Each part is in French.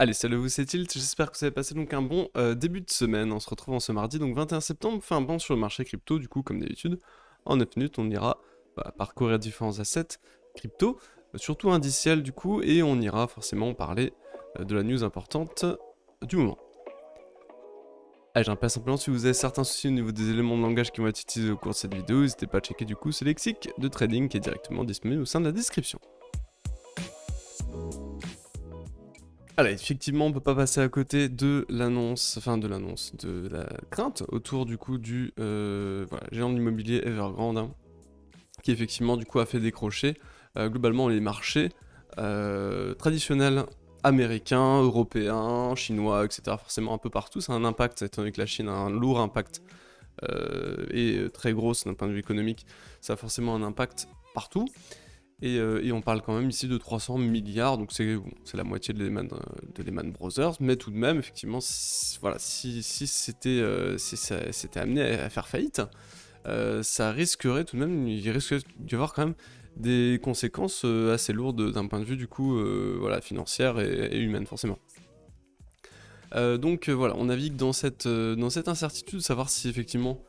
Allez, salut à vous, c'est Tilt, j'espère que vous avez passé donc un bon début de semaine. On se retrouve en ce mardi, donc 21 septembre, on fait un banc sur le marché crypto, du coup, comme d'habitude. En 9 minutes, on ira parcourir différents assets crypto, surtout indiciels du coup, et on ira forcément parler de la news importante du moment. Allez, j'impose simplement, si vous avez certains soucis au niveau des éléments de langage qui vont être utilisés au cours de cette vidéo, n'hésitez pas à checker du coup ce lexique de trading qui est directement disponible au sein de la description. Alors, effectivement, on peut pas passer à côté de l'annonce, de la crainte autour du coup du géant de l'immobilier Evergrande, hein, qui effectivement du coup a fait décrocher globalement les marchés traditionnels américains, européens, chinois, etc. Forcément un peu partout, ça a un impact, étant donné que la Chine a un lourd impact et très grosse d'un point de vue économique, ça a forcément un impact partout. Et on parle quand même ici de 300 milliards, donc c'est la moitié de Lehman Brothers, mais tout de même, effectivement, si ça s'était amené à faire faillite, ça risquerait tout de même, il risquerait d'y avoir quand même des conséquences assez lourdes d'un point de vue du coup financière et humaine forcément. Donc voilà, on navigue dans cette incertitude de savoir si effectivement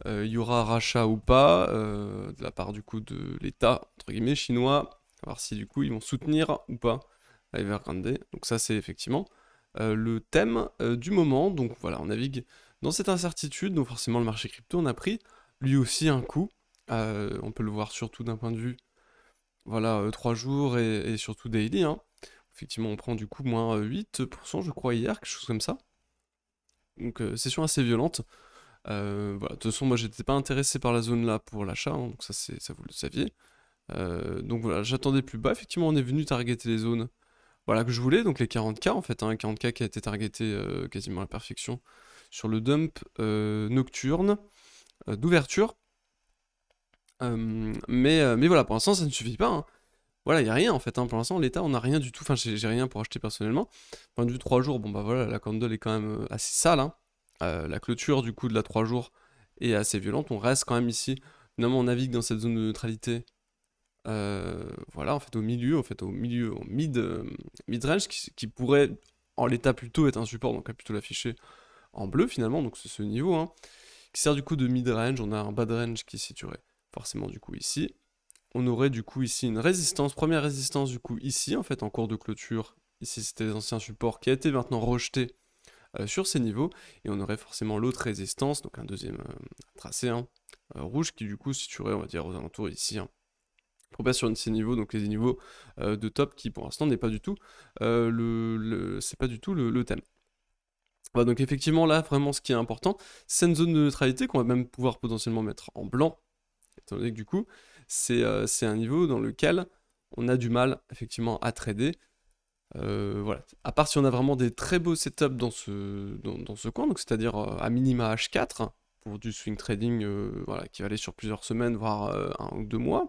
il y aura rachat ou pas de la part du coup de l'État entre guillemets chinois, voir si du coup ils vont soutenir ou pas Evergrande. Donc ça c'est effectivement le thème du moment. Donc voilà, on navigue dans cette incertitude. Donc forcément le marché crypto on a pris lui aussi un coup. On peut le voir surtout d'un point de vue 3 jours et surtout daily. Hein. Effectivement on prend du coup moins 8% je crois hier, quelque chose comme ça. Donc session assez violente. De toute façon, moi j'étais pas intéressé par la zone là pour l'achat, hein, donc ça vous le saviez. Donc voilà, j'attendais plus bas. Effectivement, on est venu targeter les zones que je voulais, donc les 40K en fait, hein, 40K qui a été targeté quasiment à la perfection sur le dump nocturne d'ouverture. Mais voilà, pour l'instant ça ne suffit pas. Hein. Voilà, il n'y a rien en fait, hein. Pour l'instant, l'État, on n'a rien du tout. Enfin, j'ai rien pour acheter personnellement. Point de vue 3 jours, bon bah voilà, la candle est quand même assez sale. Hein. La clôture du coup de la 3 jours est assez violente. On reste quand même ici. Finalement, on navigue dans cette zone de neutralité. Voilà, en fait, au mid-range, qui pourrait en l'état plutôt être un support, donc à plutôt l'afficher en bleu finalement, donc c'est ce niveau, hein, qui sert du coup de mid-range. On a un bad range qui se situerait forcément du coup ici. On aurait du coup ici une résistance, première résistance du coup ici en fait en cours de clôture. Ici c'était les anciens supports qui a été maintenant rejeté sur ces niveaux. Et on aurait forcément l'autre résistance, donc un deuxième tracé hein, rouge qui du coup se situerait on va dire aux alentours ici. Hein. Pour pas sur ces niveaux, donc les niveaux de top qui pour l'instant n'est pas du tout c'est pas du tout le thème. Voilà, donc effectivement là vraiment ce qui est important, c'est une zone de neutralité qu'on va même pouvoir potentiellement mettre en blanc, étant donné que du coup c'est un niveau dans lequel on a du mal effectivement à trader. Voilà. À part si on a vraiment des très beaux setups dans ce coin, donc c'est-à-dire à minima H4 pour du swing trading qui va aller sur plusieurs semaines, voire 1 ou 2 mois.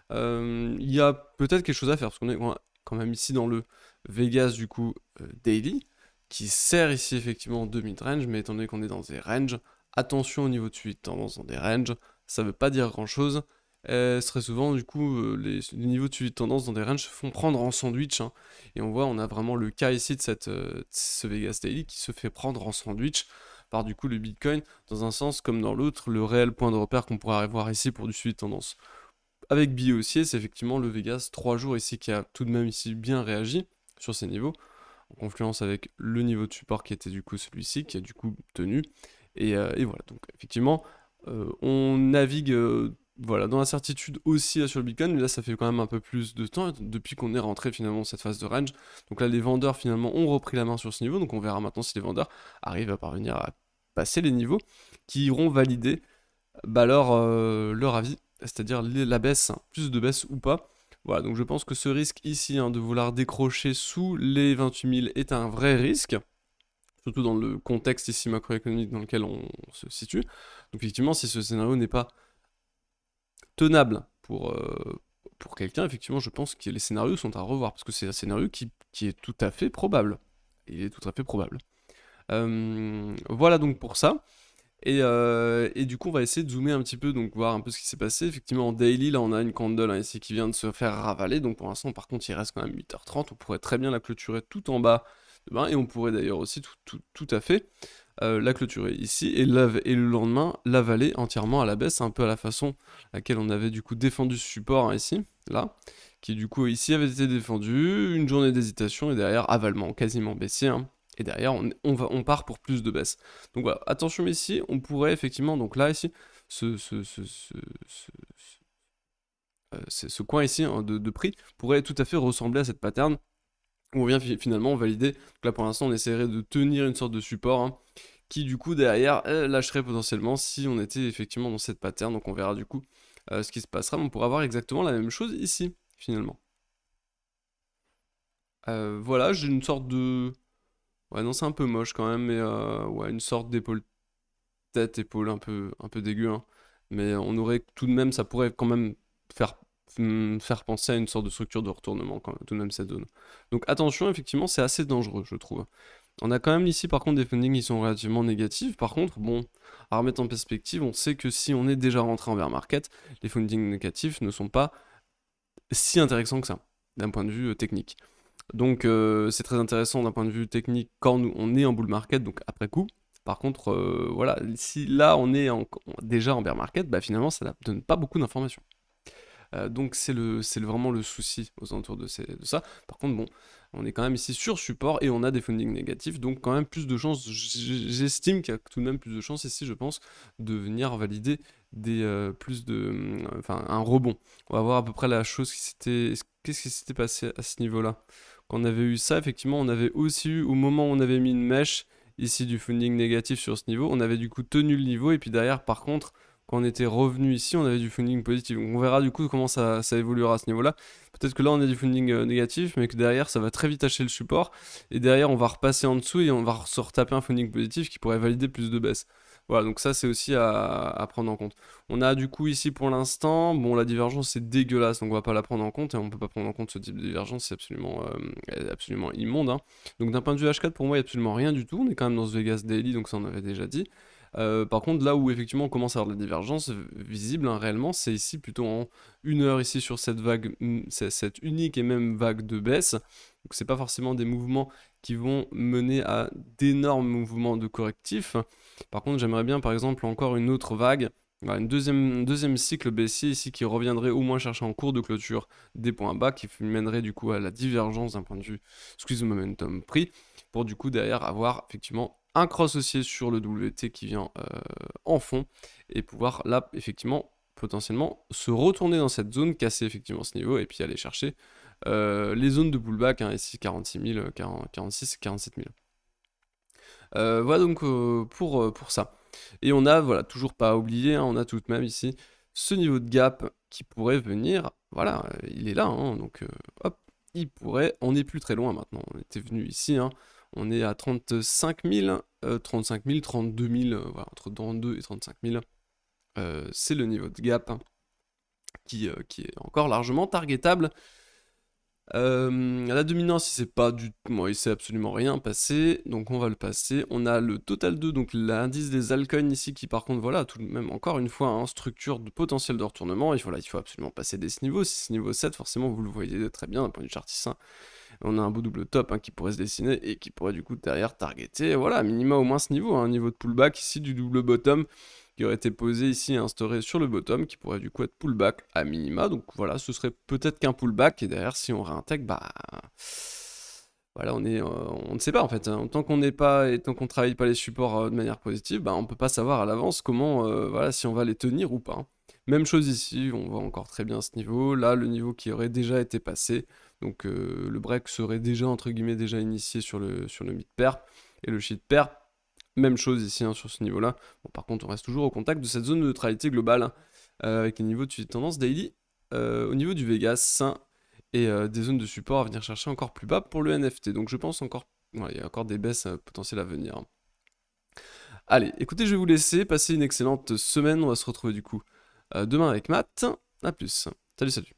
Il y a peut-être quelque chose à faire parce qu'on est quand même ici dans le Vegas du coup daily qui sert ici effectivement de mid-range, mais étant donné qu'on est dans des ranges, attention au niveau de suivi de tendance dans des ranges, ça veut pas dire grand chose. Très souvent, du coup, les niveaux de suivi de tendance dans des ranges se font prendre en sandwich. Hein, et on a vraiment le cas ici de ce Vegas Daily qui se fait prendre en sandwich par du coup le Bitcoin, dans un sens comme dans l'autre, le réel point de repère qu'on pourrait avoir ici pour du suivi de tendance. Avec billet haussier, c'est effectivement le Vegas 3 jours ici qui a tout de même ici bien réagi sur ces niveaux, en confluence avec le niveau de support qui était du coup celui-ci, qui a du coup tenu. Et voilà, donc effectivement, on navigue dans l'incertitude aussi là, sur le Bitcoin, mais là ça fait quand même un peu plus de temps depuis qu'on est rentré finalement dans cette phase de range. Donc là les vendeurs finalement ont repris la main sur ce niveau, donc on verra maintenant si les vendeurs arrivent à parvenir à passer les niveaux qui iront valider leur avis, c'est-à-dire la baisse, hein, plus de baisse ou pas. Voilà, donc je pense que ce risque ici de vouloir décrocher sous les 28 000 est un vrai risque, surtout dans le contexte ici macroéconomique dans lequel on se situe. Donc effectivement, si ce scénario n'est pas tenable pour quelqu'un, effectivement, je pense que les scénarios sont à revoir, parce que c'est un scénario qui est tout à fait probable. Il est tout à fait probable. Voilà donc pour ça. Et du coup, on va essayer de zoomer un petit peu, donc voir un peu ce qui s'est passé. Effectivement, en daily, là, on a une candle ici qui vient de se faire ravaler. Donc pour l'instant, par contre, il reste quand même 8h30. On pourrait très bien la clôturer tout en bas Et on pourrait d'ailleurs aussi tout à fait la clôturer ici et le lendemain l'avaler entièrement à la baisse, un peu à la façon à laquelle on avait du coup défendu ce support, hein, ici, là, qui du coup ici avait été défendu, une journée d'hésitation et derrière avalement quasiment baissier, hein. Et derrière on part pour plus de baisse. Donc voilà, attention ici, on pourrait effectivement, donc là ici, ce coin ici, hein, de prix pourrait tout à fait ressembler à cette pattern où on vient finalement valider. Donc là pour l'instant on essaierait de tenir une sorte de support, hein, qui du coup derrière lâcherait potentiellement si on était effectivement dans cette pattern. Donc on verra du coup ce qui se passera, mais on pourra avoir exactement la même chose ici finalement. Voilà, j'ai une sorte de... Ouais, non, c'est un peu moche quand même, mais ouais, une sorte d'épaule tête, épaule un peu dégueu, hein. Mais on aurait tout de même, ça pourrait quand même faire, faire penser à une sorte de structure de retournement, quand même, tout de même cette zone. Donc attention, effectivement, c'est assez dangereux, je trouve. On a quand même ici, par contre, des fundings qui sont relativement négatifs. Par contre, bon, à remettre en perspective, on sait que si on est déjà rentré en bear market, les fundings négatifs ne sont pas si intéressants que ça, d'un point de vue technique. Donc c'est très intéressant d'un point de vue technique quand on est en bull market, donc après coup. Par contre, voilà, si là on est déjà en bear market, bah finalement ça ne donne pas beaucoup d'informations. Donc vraiment le souci aux alentours de ça. Par contre, bon, on est quand même ici sur support et on a des fundings négatifs, donc quand même plus de chances, j'estime qu'il y a tout de même plus de chances ici, je pense, de venir valider enfin un rebond. On va voir à peu près la chose qu'est-ce qui s'était passé à ce niveau-là. Quand on avait eu ça, effectivement, on avait aussi eu, au moment où on avait mis une mèche, ici du funding négatif sur ce niveau, on avait du coup tenu le niveau, et puis derrière, par contre, quand on était revenu ici, on avait du funding positif. Donc on verra du coup comment ça évoluera à ce niveau-là. Peut-être que là, on a du funding négatif, mais que derrière, ça va très vite hacher le support, et derrière, on va repasser en dessous, et on va se retaper un funding positif qui pourrait valider plus de baisse. Voilà, donc ça c'est aussi à prendre en compte. On a du coup ici pour l'instant, bon la divergence c'est dégueulasse, donc on va pas la prendre en compte et on peut pas prendre en compte ce type de divergence, c'est absolument immonde, hein. Donc d'un point de vue H4 pour moi il n'y a absolument rien du tout, on est quand même dans ce Vegas Daily donc ça on avait déjà dit. Par contre là où effectivement on commence à avoir de la divergence visible, hein, réellement c'est ici plutôt en 1 heure ici sur cette vague, cette unique et même vague de baisse. Donc c'est pas forcément des mouvements qui vont mener à d'énormes mouvements de correctifs. Par contre, j'aimerais bien, par exemple, encore une autre vague, voilà, un deuxième cycle baissier ici qui reviendrait au moins chercher en cours de clôture des points bas, qui mènerait du coup à la divergence d'un point de vue squeeze momentum prix, pour du coup derrière avoir effectivement un cross haussier sur le WT qui vient en fond, et pouvoir là effectivement potentiellement se retourner dans cette zone, casser effectivement ce niveau, et puis aller chercher les zones de pullback, hein, ici 46 000, 46 et 47 000. Voilà donc pour ça. Et on a, voilà, toujours pas oublié, hein, on a tout de même ici ce niveau de gap qui pourrait venir, voilà, il est là, hein, donc hop, il pourrait, on n'est plus très loin maintenant, on était venu ici, hein, on est à 35 000, 35 000, 32 000, voilà, entre 32 et 35 000, c'est le niveau de gap, hein, qui est encore largement targetable. La dominance, il s'est absolument rien passé, donc on va le passer. On a le total 2, donc l'indice des altcoins ici, qui par contre, voilà, tout de même, encore une fois, hein, structure de potentiel de retournement. Il faut absolument passer dès ce niveau. Si c'est niveau 7, forcément, vous le voyez très bien d'un point de vue chartiste, hein. On a un beau double top, hein, qui pourrait se dessiner et qui pourrait du coup derrière targeter, voilà, minima au moins ce niveau, hein, un niveau de pullback ici du double bottom qui aurait été posé ici et instauré sur le bottom, qui pourrait du coup être pullback à minima. Donc voilà, ce serait peut-être qu'un pullback, et derrière si on réintègre, bah voilà, on ne sait pas en fait, hein. Tant qu'on n'est pas et tant qu'on travaille pas les supports de manière positive, bah on peut pas savoir à l'avance comment, voilà, si on va les tenir ou pas, hein. Même chose ici, on voit encore très bien ce niveau, là le niveau qui aurait déjà été passé, donc le break serait déjà entre guillemets déjà initié sur le mid pair, et le sheet pair, même chose ici, hein, sur ce niveau-là. Bon, par contre, on reste toujours au contact de cette zone de neutralité globale, hein, avec les niveaux de suivi de tendance daily au niveau du Vegas, hein, et des zones de support à venir chercher encore plus bas pour le NFT. Donc je pense encore, voilà, il y a encore des baisses potentielles à venir, hein. Allez, écoutez, je vais vous laisser passer une excellente semaine. On va se retrouver du coup demain avec Matt. A plus. Salut, salut.